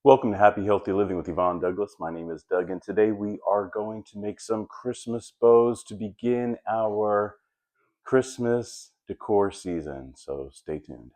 Welcome to Happy Healthy Living with Yvonne Douglas. My name is Doug, and today we are going to make some Christmas bows to begin our Christmas decor season. So stay tuned.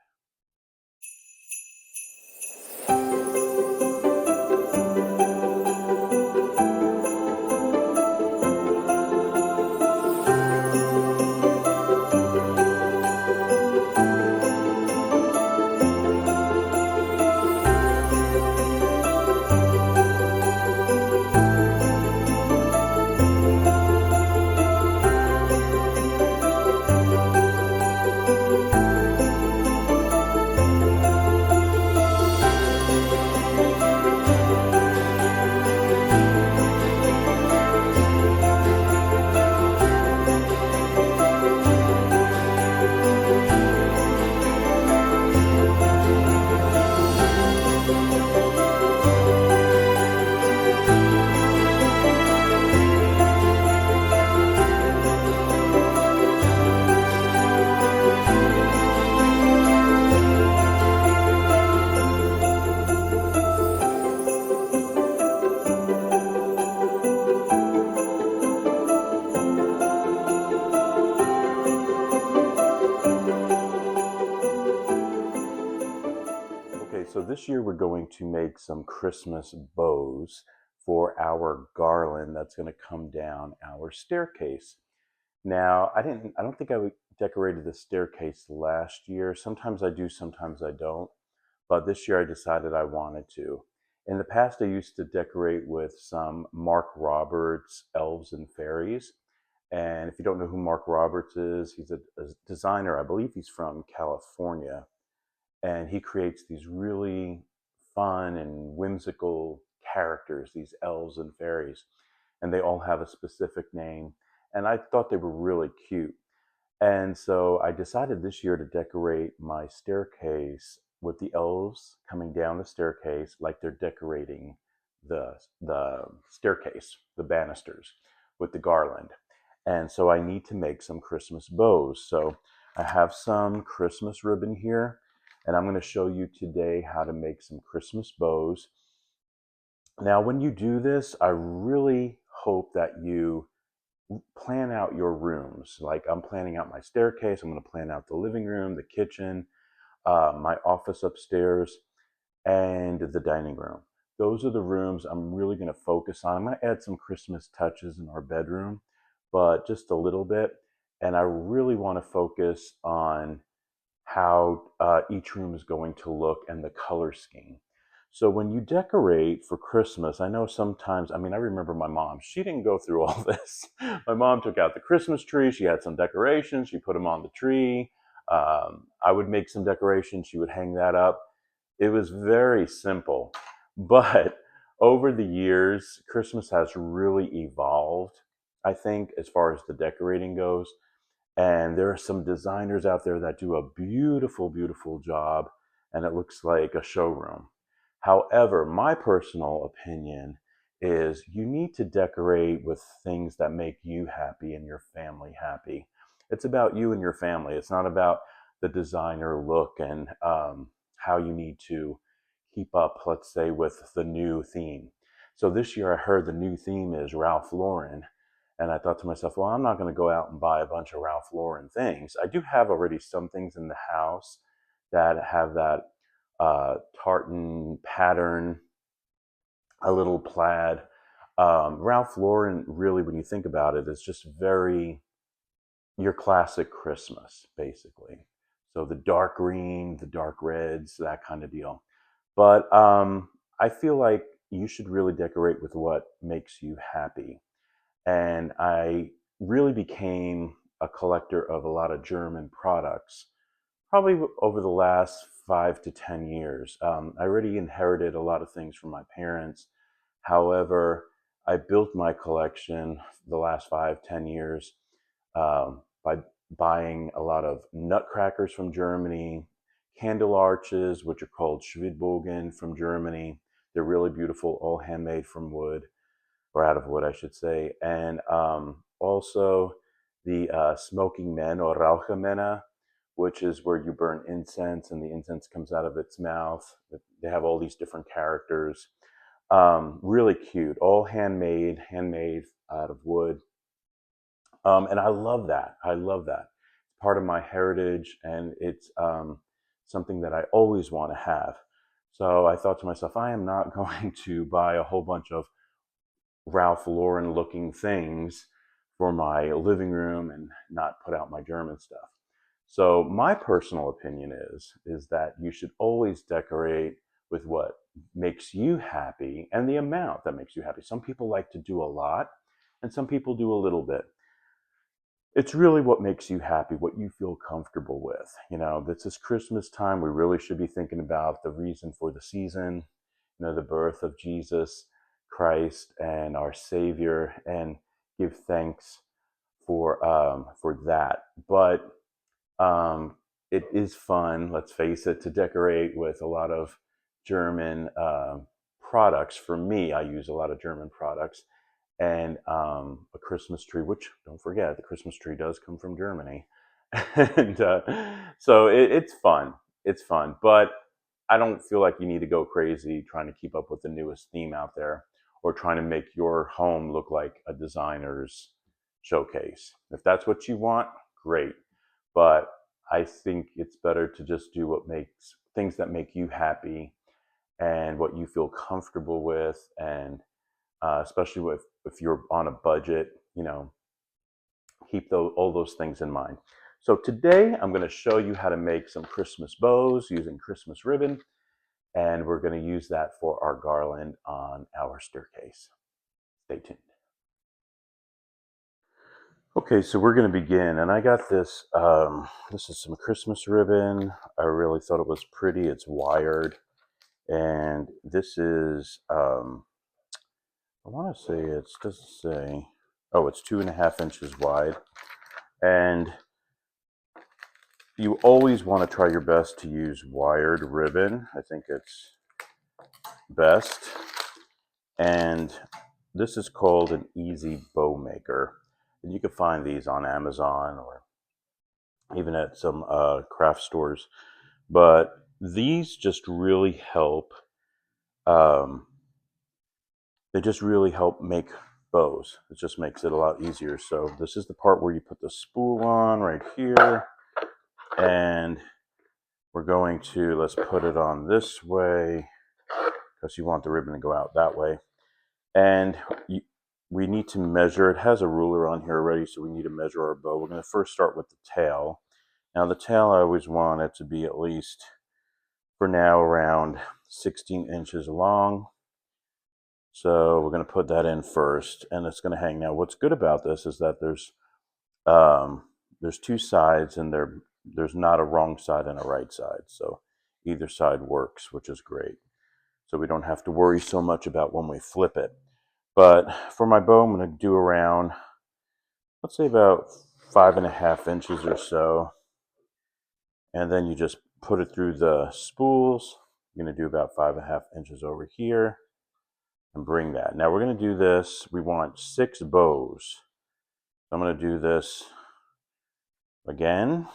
Okay, so this year we're going to make some Christmas bows for our garland that's going to come down our staircase. Now, I don't think decorated the staircase last year. Sometimes I do, sometimes I don't. But this year I decided I wanted to. In the past, I used to decorate with some Mark Roberts elves and fairies. And if you don't know who Mark Roberts is, he's a designer. I believe he's from California. And he creates these really fun and whimsical characters, these elves and fairies. And they all have a specific name. And I thought they were really cute. And so I decided this year to decorate my staircase with the elves coming down the staircase like they're decorating the staircase, the banisters, with the garland. And so I need to make some Christmas bows. So I have some Christmas ribbon here, and I'm going to show you today how to make some Christmas bows. Now, when you do this, I really hope that you plan out your rooms. Like I'm planning out my staircase. I'm going to plan out the living room, the kitchen, my office upstairs, and the dining room. Those are the rooms I'm really going to focus on. I'm going to add some Christmas touches in our bedroom, but just a little bit. And I really want to focus on how each room is going to look and the color scheme. So when you decorate for Christmas, I know sometimes, I remember my mom, she didn't go through all this. My mom took out the Christmas tree, she had some decorations, she put them on the tree. I would make some decorations, she would hang that up. It was very simple. But over the years, Christmas has really evolved, I think, as far as the decorating goes. And there are some designers out there that do a beautiful, beautiful job, and it looks like a showroom. However, my personal opinion is you need to decorate with things that make you happy and your family happy. It's about you and your family. It's not about the designer look and how you need to keep up, let's say, with the new theme. So this year I heard the new theme is Ralph Lauren. And I thought to myself, well, I'm not going to go out and buy a bunch of Ralph Lauren things. I do have already some things in the house that have that tartan pattern, a little plaid. Ralph Lauren, really, when you think about it, is just very your classic Christmas, basically. So the dark green, the dark reds, that kind of deal. But I feel like you should really decorate with what makes you happy. And I really became a collector of a lot of German products, probably over the last 5 to 10 years. I already inherited a lot of things from my parents. However, I built my collection the last 5, 10 years by buying a lot of nutcrackers from Germany, candle arches, which are called Schwibbogen from Germany. They're really beautiful, all handmade from wood, or out of wood, I should say. And also the smoking men or Rauchermänner, which is where you burn incense and the incense comes out of its mouth. They have all these different characters. Really cute, all handmade out of wood. And I love that. I love that. It's part of my heritage, and it's something that I always want to have. So I thought to myself, I am not going to buy a whole bunch of Ralph Lauren looking things for my living room and not put out my German stuff. So my personal opinion is that you should always decorate with what makes you happy and the amount that makes you happy. Some people like to do a lot and some people do a little bit. It's really what makes you happy, what you feel comfortable with. You know, this is Christmas time. We really should be thinking about the reason for the season, you know, the birth of Jesus Christ and our Savior, and give thanks for that. But um, it is fun, let's face it, to decorate with a lot of German products. For me, I use a lot of German products and a Christmas tree, which don't forget, the Christmas tree does come from Germany. And so it's fun. It's fun. But I don't feel like you need to go crazy trying to keep up with the newest theme out there or trying to make your home look like a designer's showcase. If that's what you want, great. But I think it's better to just do what makes things that make you happy and what you feel comfortable with, and especially if you're on a budget, you know, keep all those things in mind. So today I'm going to show you how to make some Christmas bows using Christmas ribbon, and we're going to use that for our garland on our staircase. Stay tuned. Okay, so we're going to begin, and I got this. This is some Christmas ribbon. I really thought it was pretty. It's wired, and this is. I want to say it's doesn't say. Oh, it's 2.5 inches wide, and you always want to try your best to use wired ribbon. I think it's best. And this is called an easy bow maker, and you can find these on Amazon or even at some craft stores. But these just really help. Um, they just really help make bows. It just makes it a lot easier. So this is the part where you put the spool on right here, and we're going to, let's put it on this way because you want the ribbon to go out that way. And we need to measure. It has a ruler on here already, so we need to measure our bow. We're going to first start with the tail. Now the tail, I always want it to be at least, for now, around 16 inches long. So we're going to put that in first, and it's going to hang. Now what's good about this is that there's two sides, and there's not a wrong side and a right side. So either side works, which is great. So we don't have to worry so much about when we flip it. But for my bow, I'm going to do around, let's say about 5.5 inches or so. And then you just put it through the spools. I'm going to do about 5.5 inches over here and bring that. Now we're going to do this. We want 6 bows. I'm going to do this again.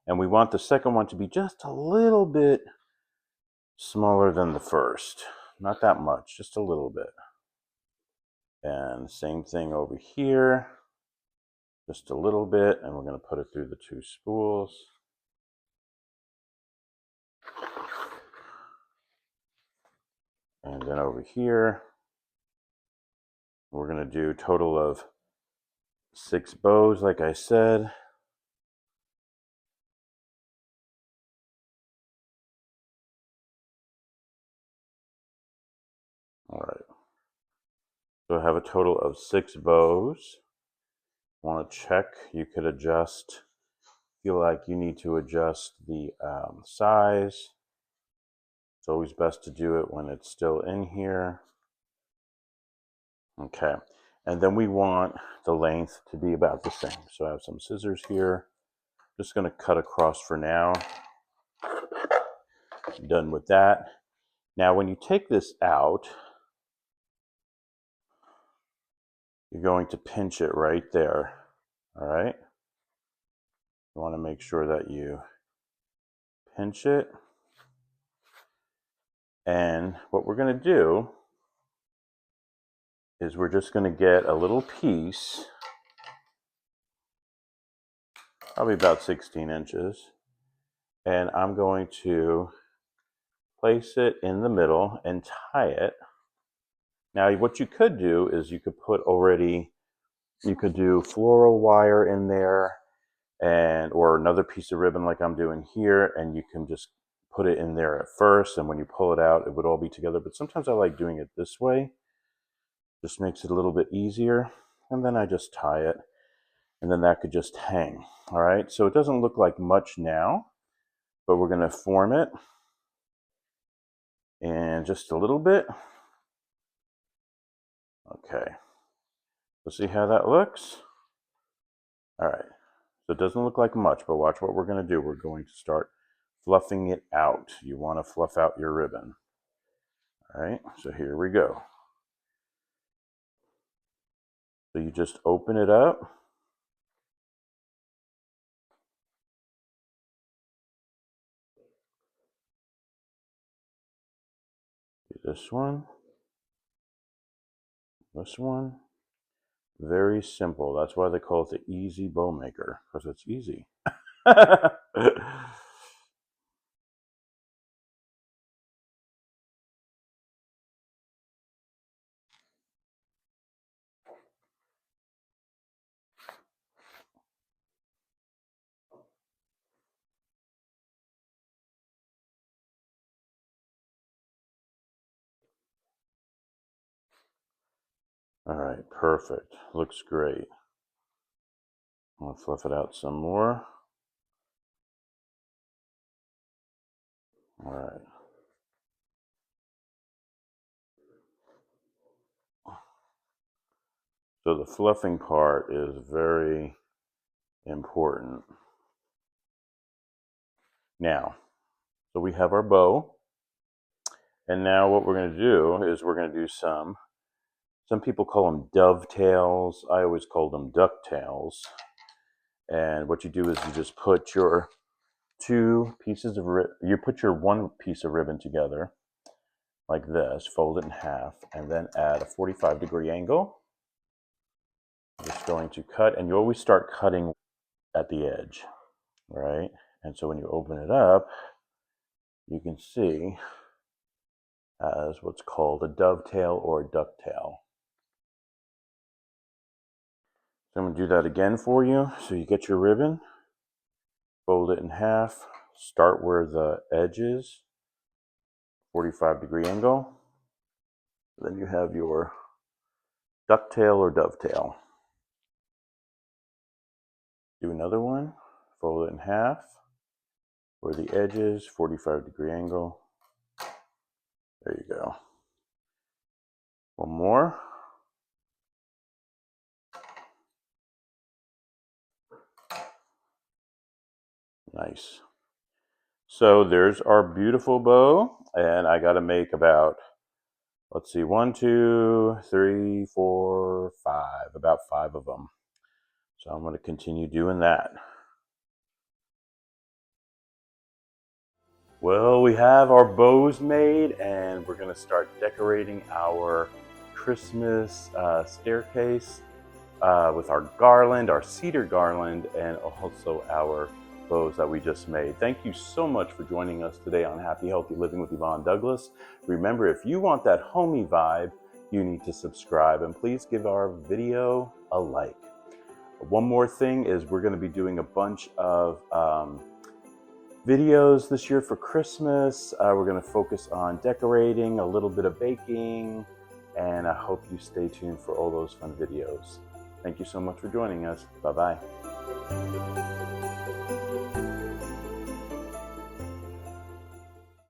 And we want the second one to be just a little bit smaller than the first. Not that much, just a little bit. And same thing over here. Just a little bit, and we're going to put it through the 2 spools. And then over here, we're going to do a total of 6 bows, like I said. All right. So I have a total of 6 bows. Want to check, you could adjust, feel like you need to adjust the size. It's always best to do it when it's still in here. Okay, and then we want the length to be about the same. So I have some scissors here. Just going to cut across for now. Done with that. Now when you take this out, you're going to pinch it right there. All right. You want to make sure that you pinch it. And what we're going to do is we're just going to get a little piece, probably about 16 inches, and I'm going to place it in the middle and tie it. Now, what you could do is you could do floral wire in there, or another piece of ribbon like I'm doing here, and you can just put it in there at first, and when you pull it out, it would all be together. But sometimes I like doing it this way. Just makes it a little bit easier. And then I just tie it, and then that could just hang. All right, so it doesn't look like much now, but we're going to form it in just a little bit. Okay, let's see how that looks. All right, so it doesn't look like much, but watch what we're going to do. We're going to start fluffing it out. You want to fluff out your ribbon. All right, so here we go. So you just open it up. This one. This one. Very simple. That's why they call it the easy bow maker, because it's easy. All right, perfect. Looks great. I'll fluff it out some more. All right. So the fluffing part is very important. Now, so we have our bow. And now what we're going to do is we're going to do some people call them dovetails. I always call them ducktails. And what you do is you just put your one piece of ribbon together like this, fold it in half, and then add a 45-degree angle. Just going to cut, and you always start cutting at the edge, right? And so when you open it up, you can see as what's called a dovetail or a ducktail. So I'm going to do that again for you. So you get your ribbon, fold it in half, start where the edge is, 45-degree angle. Then you have your ducktail or dovetail. Do another one, fold it in half, where the edge is, 45-degree angle. There you go. One more. Nice. So there's our beautiful bow, and I got to make about, let's see, 1, 2, 3, 4, 5, about 5 of them. So I'm going to continue doing that. Well, we have our bows made, and we're going to start decorating our Christmas staircase with our garland, our cedar garland, and also our bows that we just made. Thank you so much for joining us today on Happy Healthy Living with Yvonne Douglas. Remember, if you want that homey vibe, you need to subscribe, and please give our video a like. One more thing is we're going to be doing a bunch of videos this year for Christmas. We're going to focus on decorating, a little bit of baking, and I hope you stay tuned for all those fun videos. Thank you so much for joining us. Bye-bye.